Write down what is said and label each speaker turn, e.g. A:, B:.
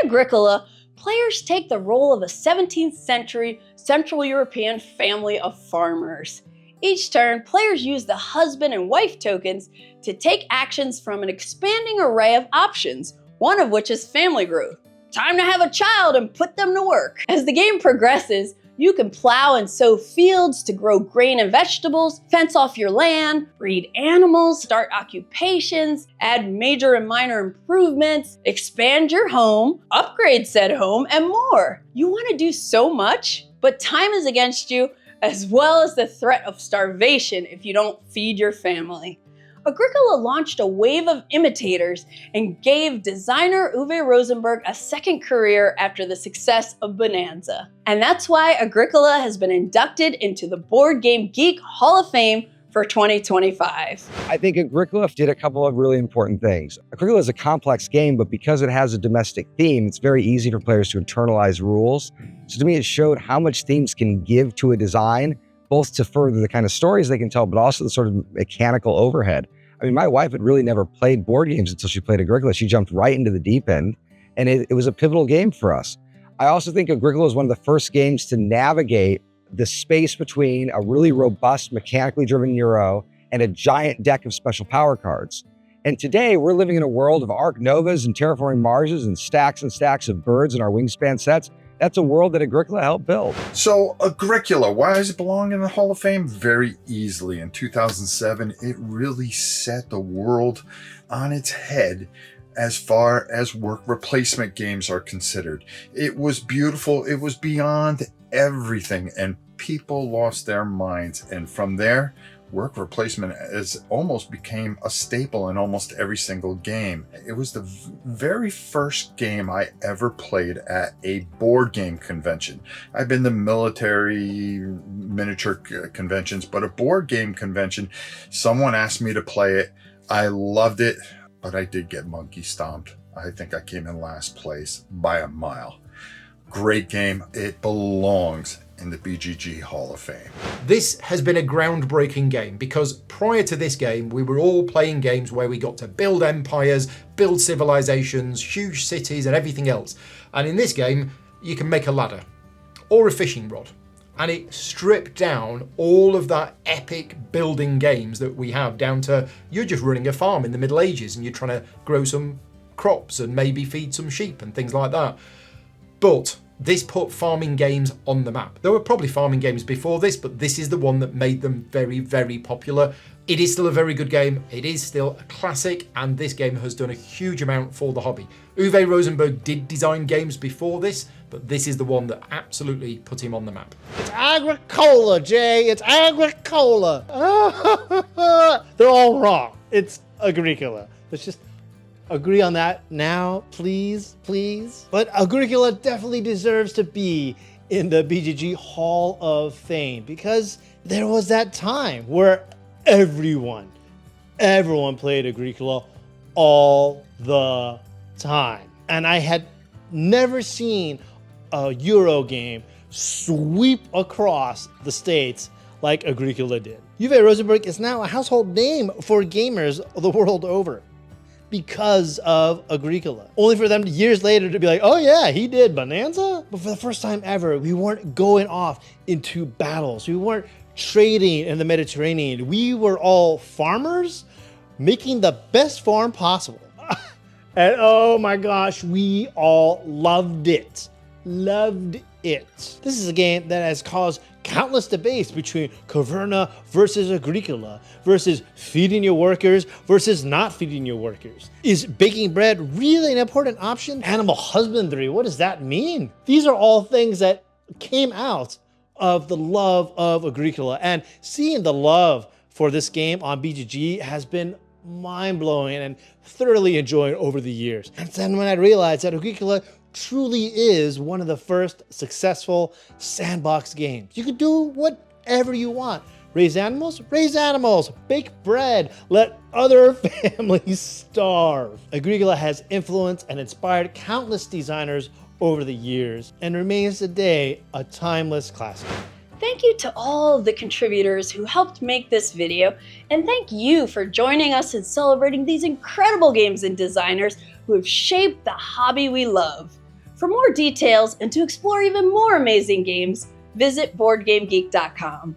A: Agricola, players take the role of a 17th century Central European family of farmers. Each turn, players use the husband and wife tokens to take actions from an expanding array of options, one of which is family growth. Time to have a child and put them to work. As the game progresses, you can plow and sow fields to grow grain and vegetables, fence off your land, breed animals, start occupations, add major and minor improvements, expand your home, upgrade said home, and more. You want to do so much, but time is against you, as well as the threat of starvation if you don't feed your family. Agricola launched a wave of imitators and gave designer Uwe Rosenberg a second career after the success of Bohnanza. And that's why Agricola has been inducted into the BoardGameGeek Hall of Fame for 2025.
B: I think Agricola did a couple of really important things. Agricola is a complex game, but because it has a domestic theme, it's very easy for players to internalize rules. So to me, it showed how much themes can give to a design, both to further the kind of stories they can tell, but also the sort of mechanical overhead. I mean, my wife had really never played board games until she played Agricola. She jumped right into the deep end, and it was a pivotal game for us. I also think Agricola is one of the first games to navigate the space between a really robust, mechanically driven Euro and a giant deck of special power cards. And today, we're living in a world of Arc Novas and Terraforming Marses and stacks of birds in our Wingspan sets. That's a world that Agricola helped build.
C: So Agricola, why does it belong in the Hall of Fame? Very easily. In 2007, it really set the world on its head as far as work replacement games are considered. It was beautiful. It was beyond everything, and people lost their minds. And from there, work replacement almost became a staple in almost every single game. It was the very first game I ever played at a board game convention. I've been to military miniature conventions, but a board game convention, someone asked me to play it. I loved it, but I did get monkey stomped. I think I came in last place by a mile. Great game. It belongs in the BGG Hall of Fame.
D: This has been a groundbreaking game because prior to this game, we were all playing games where we got to build empires, build civilizations, huge cities and everything else. And in this game, you can make a ladder or a fishing rod. And it stripped down all of that epic building games that we have down to you're just running a farm in the Middle Ages and you're trying to grow some crops and maybe feed some sheep and things like that. But this put farming games on the map. There were probably farming games before this, but this is the one that made them very, very popular. It is still a very good game. It is still a classic, and this game has done a huge amount for the hobby. Uwe Rosenberg did design games before this, but this is the one that absolutely put him on the map.
E: It's Agricola, Jay. It's Agricola. They're all wrong. It's Agricola. Let's just agree on that now, please, please. But Agricola definitely deserves to be in the BGG Hall of Fame because there was that time where everyone played Agricola all the time. And I had never seen a Euro game sweep across the states like Agricola did. Uwe Rosenberg is now a household name for gamers the world over because of Agricola. Only for them years later to be like, oh yeah, he did Bohnanza? But for the first time ever, we weren't going off into battles. We weren't trading in the Mediterranean. We were all farmers making the best farm possible. And oh my gosh, we all loved it. Loved it. This is a game that has caused countless debates between Caverna versus Agricola, versus feeding your workers versus not feeding your workers. Is baking bread really an important option? Animal husbandry, what does that mean? These are all things that came out of the love of Agricola, and seeing the love for this game on BGG has been mind-blowing and thoroughly enjoying over the years. And then when I realized that Agricola truly is one of the first successful sandbox games. You can do whatever you want. Raise animals, bake bread, let other families starve. Agricola has influenced and inspired countless designers over the years and remains today a timeless classic.
A: Thank you to all of the contributors who helped make this video, and thank you for joining us in celebrating these incredible games and designers who have shaped the hobby we love. For more details and to explore even more amazing games, visit BoardGameGeek.com.